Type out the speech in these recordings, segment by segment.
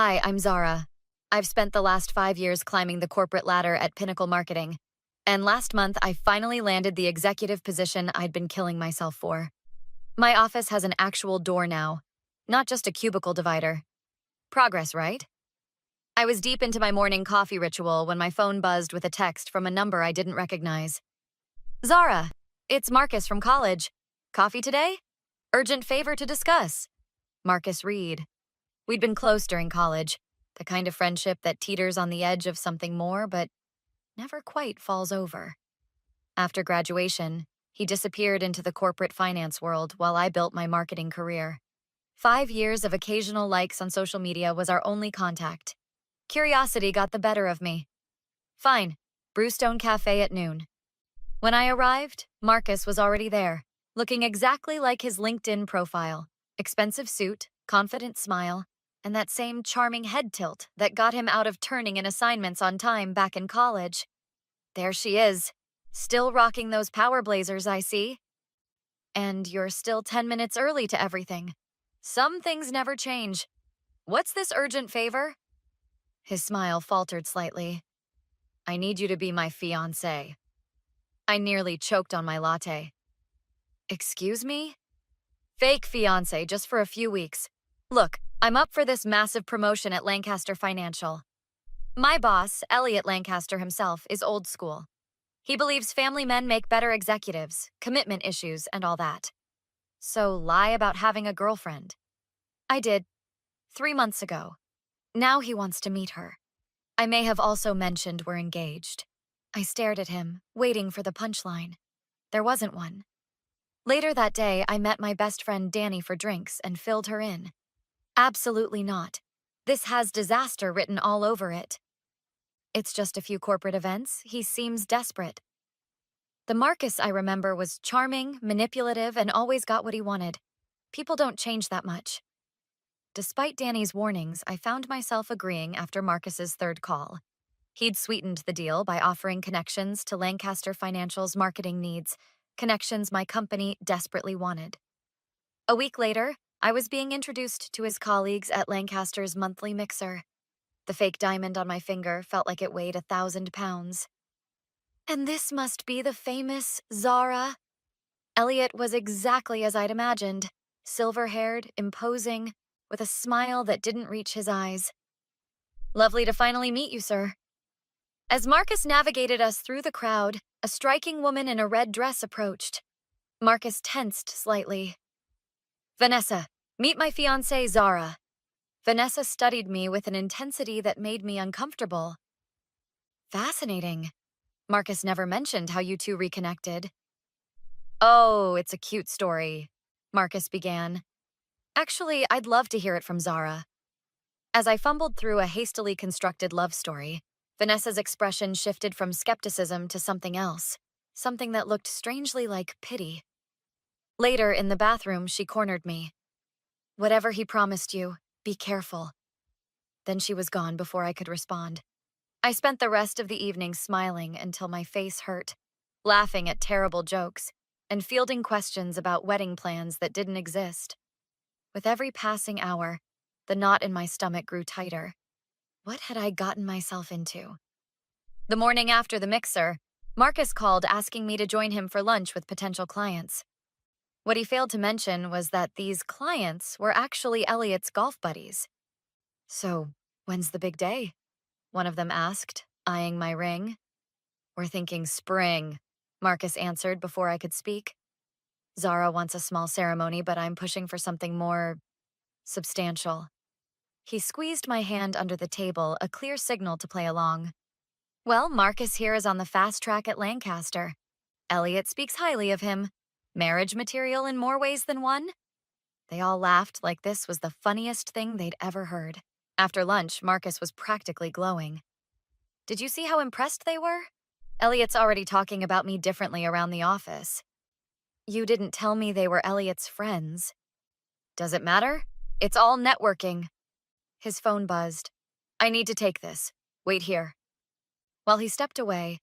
Hi, I'm Zara. I've spent the last 5 years climbing the corporate ladder at Pinnacle Marketing. And last month, I finally landed the executive position I'd been killing myself for. My office has an actual door now, not just a cubicle divider. Progress, right? I was deep into my morning coffee ritual when my phone buzzed with a text from a number I didn't recognize. Zara, it's Marcus from college. Coffee today? Urgent favor to discuss. Marcus Reed. We'd been close during college, the kind of friendship that teeters on the edge of something more but never quite falls over. After graduation, he disappeared into the corporate finance world while I built my marketing career. 5 years of occasional likes on social media was our only contact. Curiosity got the better of me. Fine, Brewstone Cafe at noon. When I arrived, Marcus was already there, looking exactly like his LinkedIn profile. Expensive suit, confident smile, and that same charming head tilt that got him out of turning in assignments on time back in college. There she is, still rocking those power blazers, I see. And you're still 10 minutes early to everything. Some things never change. What's this urgent favor? His smile faltered slightly. I need you to be my fiancée. I nearly choked on my latte. Excuse me? Fake fiancé just for a few weeks. Look, I'm up for this massive promotion at Lancaster Financial. My boss, Elliot Lancaster himself, is old school. He believes family men make better executives, commitment issues, and all that. So lie about having a girlfriend. I did, 3 months ago. Now he wants to meet her. I may have also mentioned we're engaged. I stared at him, waiting for the punchline. There wasn't one. Later that day, I met my best friend Danny for drinks and filled her in. Absolutely not. This has disaster written all over it. It's just a few corporate events. He seems desperate. The Marcus I remember was charming, manipulative, and always got what he wanted. People don't change that much. Despite Danny's warnings, I found myself agreeing after Marcus's third call. He'd sweetened the deal by offering connections to Lancaster Financial's marketing needs, connections my company desperately wanted. A week later, I was being introduced to his colleagues at Lancaster's monthly mixer. The fake diamond on my finger felt like it weighed 1,000 pounds. And this must be the famous Zara. Elliot was exactly as I'd imagined, silver-haired, imposing, with a smile that didn't reach his eyes. Lovely to finally meet you, sir. As Marcus navigated us through the crowd, a striking woman in a red dress approached. Marcus tensed slightly. Vanessa, meet my fiancée, Zara. Vanessa studied me with an intensity that made me uncomfortable. Fascinating. Marcus never mentioned how you two reconnected. Oh, it's a cute story, Marcus began. Actually, I'd love to hear it from Zara. As I fumbled through a hastily constructed love story, Vanessa's expression shifted from skepticism to something else, something that looked strangely like pity. Later, in the bathroom, she cornered me. Whatever he promised you, be careful. Then she was gone before I could respond. I spent the rest of the evening smiling until my face hurt, laughing at terrible jokes, and fielding questions about wedding plans that didn't exist. With every passing hour, the knot in my stomach grew tighter. What had I gotten myself into? The morning after the mixer, Marcus called asking me to join him for lunch with potential clients. What he failed to mention was that these clients were actually Elliot's golf buddies. So, when's the big day? One of them asked, eyeing my ring. We're thinking spring, Marcus answered before I could speak. Zara wants a small ceremony, but I'm pushing for something more substantial. He squeezed my hand under the table, a clear signal to play along. Well, Marcus here is on the fast track at Lancaster. Elliot speaks highly of him. Marriage material in more ways than one? They all laughed like this was the funniest thing they'd ever heard. After lunch, Marcus was practically glowing. Did you see how impressed they were? Elliot's already talking about me differently around the office. You didn't tell me they were Elliot's friends. Does it matter? It's all networking. His phone buzzed. I need to take this. Wait here. While he stepped away,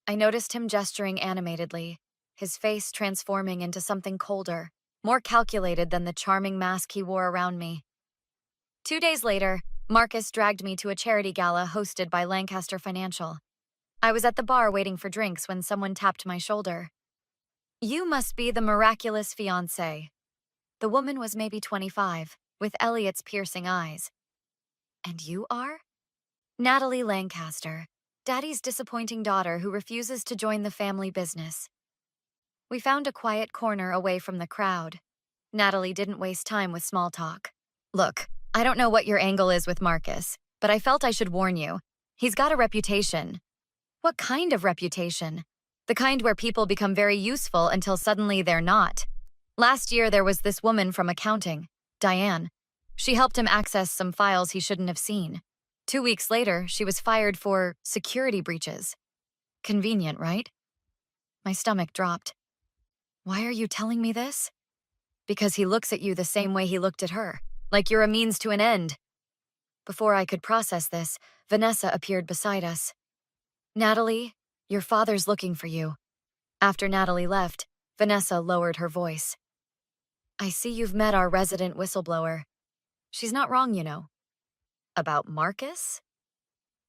I noticed him gesturing animatedly, his face transforming into something colder, more calculated than the charming mask he wore around me. 2 days later, Marcus dragged me to a charity gala hosted by Lancaster Financial. I was at the bar waiting for drinks when someone tapped my shoulder. You must be the miraculous fiancée. The woman was maybe 25, with Elliot's piercing eyes. And you are? Natalie Lancaster, Daddy's disappointing daughter who refuses to join the family business. We found a quiet corner away from the crowd. Natalie didn't waste time with small talk. Look, I don't know what your angle is with Marcus, but I felt I should warn you. He's got a reputation. What kind of reputation? The kind where people become very useful until suddenly they're not. Last year there was this woman from accounting, Diane. She helped him access some files he shouldn't have seen. 2 weeks later, she was fired for security breaches. Convenient, right? My stomach dropped. Why are you telling me this? Because he looks at you the same way he looked at her, like you're a means to an end. Before I could process this, Vanessa appeared beside us. Natalie, your father's looking for you. After Natalie left, Vanessa lowered her voice. I see you've met our resident whistleblower. She's not wrong, you know. About Marcus?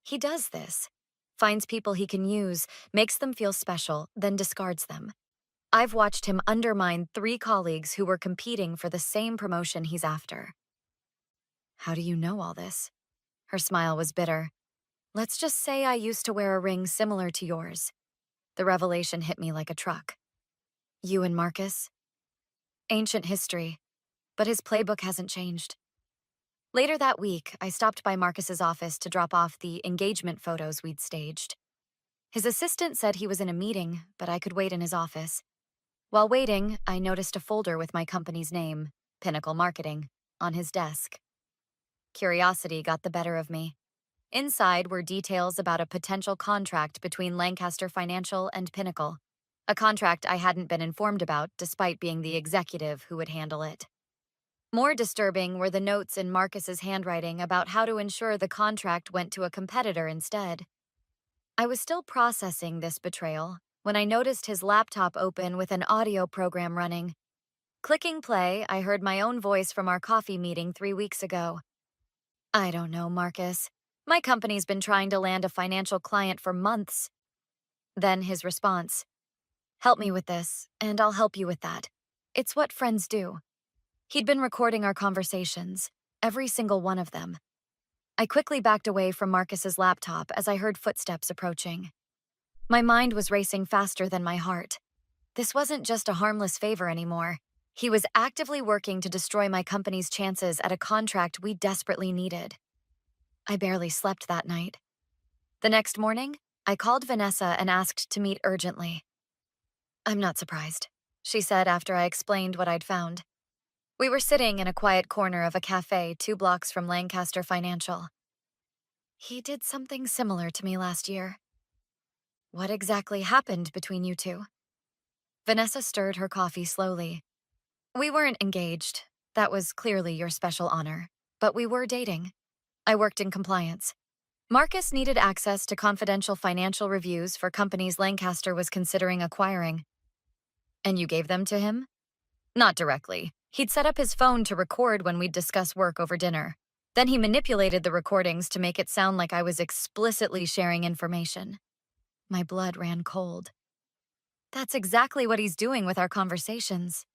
He does this. Finds people he can use, makes them feel special, then discards them. I've watched him undermine 3 colleagues who were competing for the same promotion he's after. How do you know all this? Her smile was bitter. Let's just say I used to wear a ring similar to yours. The revelation hit me like a truck. You and Marcus? Ancient history, but his playbook hasn't changed. Later that week, I stopped by Marcus's office to drop off the engagement photos we'd staged. His assistant said he was in a meeting, but I could wait in his office. While waiting, I noticed a folder with my company's name, Pinnacle Marketing, on his desk. Curiosity got the better of me. Inside were details about a potential contract between Lancaster Financial and Pinnacle, a contract I hadn't been informed about despite being the executive who would handle it. More disturbing were the notes in Marcus's handwriting about how to ensure the contract went to a competitor instead. I was still processing this betrayal when I noticed his laptop open with an audio program running. Clicking play, I heard my own voice from our coffee meeting 3 weeks ago. I don't know, Marcus. My company's been trying to land a financial client for months. Then his response. Help me with this, and I'll help you with that. It's what friends do. He'd been recording our conversations, every single one of them. I quickly backed away from Marcus's laptop as I heard footsteps approaching. My mind was racing faster than my heart. This wasn't just a harmless favor anymore. He was actively working to destroy my company's chances at a contract we desperately needed. I barely slept that night. The next morning, I called Vanessa and asked to meet urgently. I'm not surprised, she said after I explained what I'd found. We were sitting in a quiet corner of a cafe 2 blocks from Lancaster Financial. He did something similar to me last year. What exactly happened between you two? Vanessa stirred her coffee slowly. We weren't engaged. That was clearly your special honor. But we were dating. I worked in compliance. Marcus needed access to confidential financial reviews for companies Lancaster was considering acquiring. And you gave them to him? Not directly. He'd set up his phone to record when we'd discuss work over dinner. Then he manipulated the recordings to make it sound like I was explicitly sharing information. My blood ran cold. That's exactly what he's doing with our conversations.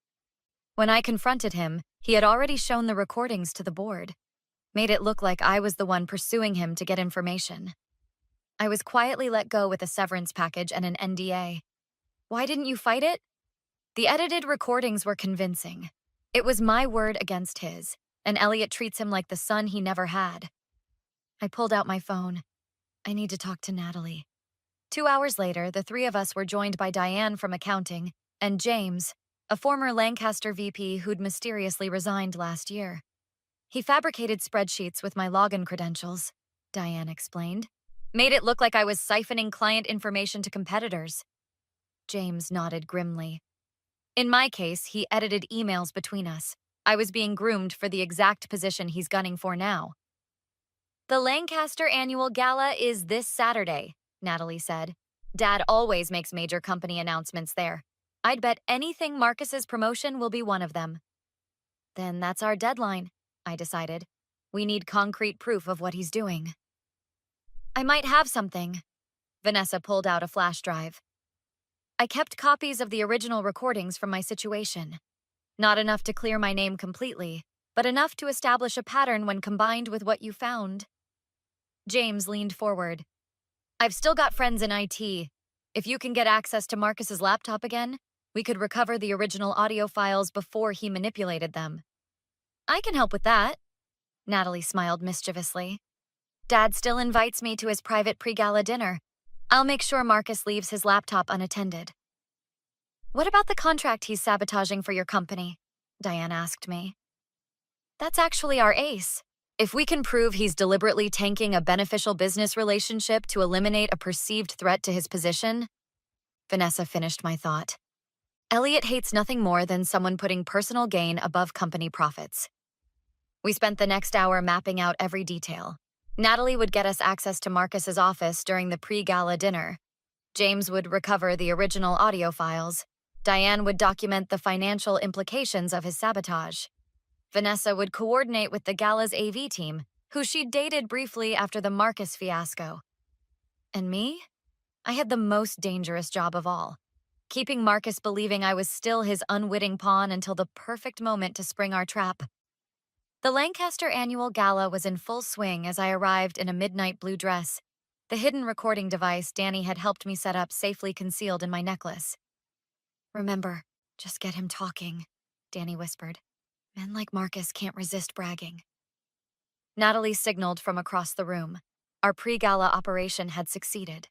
When I confronted him, he had already shown the recordings to the board, made it look like I was the one pursuing him to get information. I was quietly let go with a severance package and an NDA. Why didn't you fight it? The edited recordings were convincing. It was my word against his, and Elliot treats him like the son he never had. I pulled out my phone. I need to talk to Natalie. 2 hours later, the 3 of us were joined by Diane from accounting and James, a former Lancaster VP who'd mysteriously resigned last year. He fabricated spreadsheets with my login credentials, Diane explained. Made it look like I was siphoning client information to competitors. James nodded grimly. In my case, he edited emails between us. I was being groomed for the exact position he's gunning for now. The Lancaster Annual Gala is this Saturday, Natalie said. Dad always makes major company announcements there. I'd bet anything Marcus's promotion will be one of them. Then that's our deadline, I decided. We need concrete proof of what he's doing. I might have something. Vanessa pulled out a flash drive. I kept copies of the original recordings from my situation. Not enough to clear my name completely, but enough to establish a pattern when combined with what you found. James leaned forward. I've still got friends in IT. If you can get access to Marcus's laptop again, we could recover the original audio files before he manipulated them. I can help with that. Natalie smiled mischievously. Dad still invites me to his private pre-gala dinner. I'll make sure Marcus leaves his laptop unattended. What about the contract he's sabotaging for your company? Diane asked me. That's actually our ace. If we can prove he's deliberately tanking a beneficial business relationship to eliminate a perceived threat to his position. Vanessa finished my thought. Elliot hates nothing more than someone putting personal gain above company profits. We spent the next hour mapping out every detail. Natalie would get us access to Marcus's office during the pre-gala dinner. James would recover the original audio files. Diane would document the financial implications of his sabotage. Vanessa would coordinate with the gala's AV team, who she'd dated briefly after the Marcus fiasco. And me? I had the most dangerous job of all, keeping Marcus believing I was still his unwitting pawn until the perfect moment to spring our trap. The Lancaster annual gala was in full swing as I arrived in a midnight blue dress, the hidden recording device Danny had helped me set up safely concealed in my necklace. Remember, just get him talking, Danny whispered. Men like Marcus can't resist bragging. Natalie signaled from across the room. Our pre-gala operation had succeeded.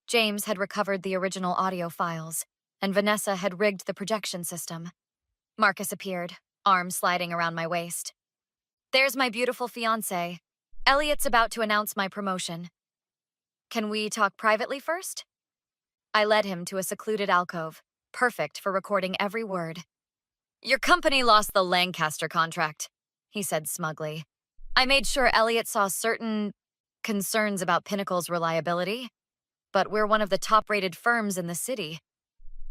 James had recovered the original audio files, and Vanessa had rigged the projection system. Marcus appeared, arm sliding around my waist. There's my beautiful fiancé. Elliot's about to announce my promotion. Can we talk privately first? I led him to a secluded alcove, perfect for recording every word. Your company lost the Lancaster contract, he said smugly. I made sure Elliot saw certain concerns about Pinnacle's reliability, but we're one of the top-rated firms in the city.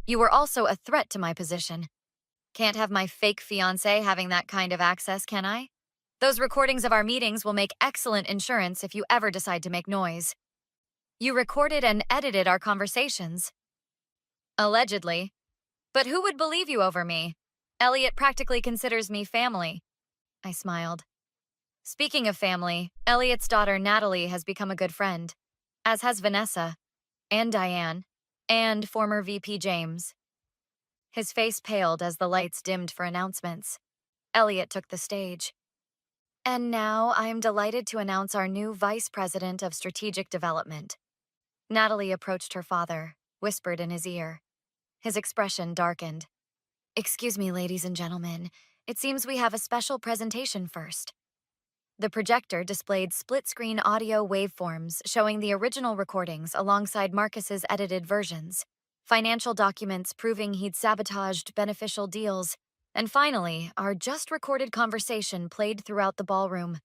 You were also a threat to my position. Can't have my fake fiancé having that kind of access, can I? Those recordings of our meetings will make excellent insurance if you ever decide to make noise. You recorded and edited our conversations. Allegedly. But who would believe you over me? Elliot practically considers me family. I smiled. Speaking of family, Elliot's daughter Natalie has become a good friend, as has Vanessa, and Diane, and former VP James. His face paled as the lights dimmed for announcements. Elliot took the stage. And now I am delighted to announce our new Vice President of Strategic Development. Natalie approached her father, whispered in his ear. His expression darkened. Excuse me, ladies and gentlemen. It seems we have a special presentation first. The projector displayed split-screen audio waveforms showing the original recordings alongside Marcus's edited versions, financial documents proving he'd sabotaged beneficial deals, and finally, our just-recorded conversation played throughout the ballroom.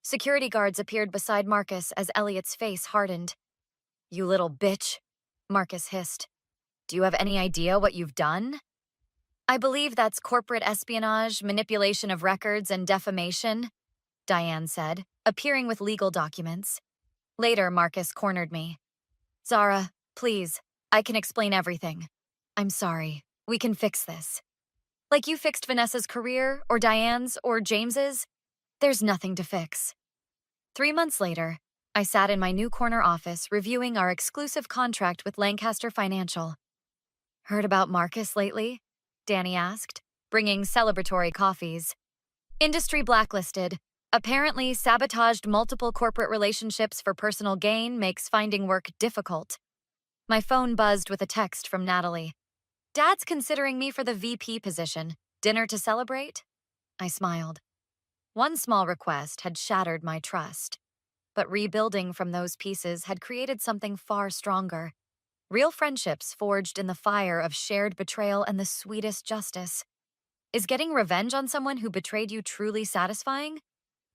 Security guards appeared beside Marcus as Elliot's face hardened. You little bitch, Marcus hissed. Do you have any idea what you've done? I believe that's corporate espionage, manipulation of records, and defamation, Diane said, appearing with legal documents. Later, Marcus cornered me. Zara, please, I can explain everything. I'm sorry, we can fix this. Like you fixed Vanessa's career, or Diane's, or James's? There's nothing to fix. 3 months later, I sat in my new corner office reviewing our exclusive contract with Lancaster Financial. Heard about Marcus lately? Danny asked, bringing celebratory coffees. Industry blacklisted. Apparently sabotaged multiple corporate relationships for personal gain makes finding work difficult. My phone buzzed with a text from Natalie. Dad's considering me for the VP position. Dinner to celebrate? I smiled. One small request had shattered my trust, but rebuilding from those pieces had created something far stronger. Real friendships forged in the fire of shared betrayal and the sweetest justice. Is getting revenge on someone who betrayed you truly satisfying?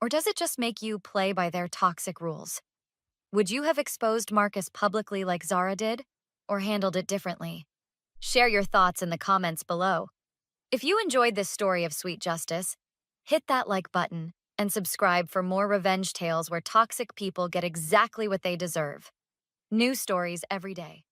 Or does it just make you play by their toxic rules? Would you have exposed Marcus publicly like Zara did, or handled it differently? Share your thoughts in the comments below. If you enjoyed this story of sweet justice, hit that like button and subscribe for more revenge tales where toxic people get exactly what they deserve. New stories every day.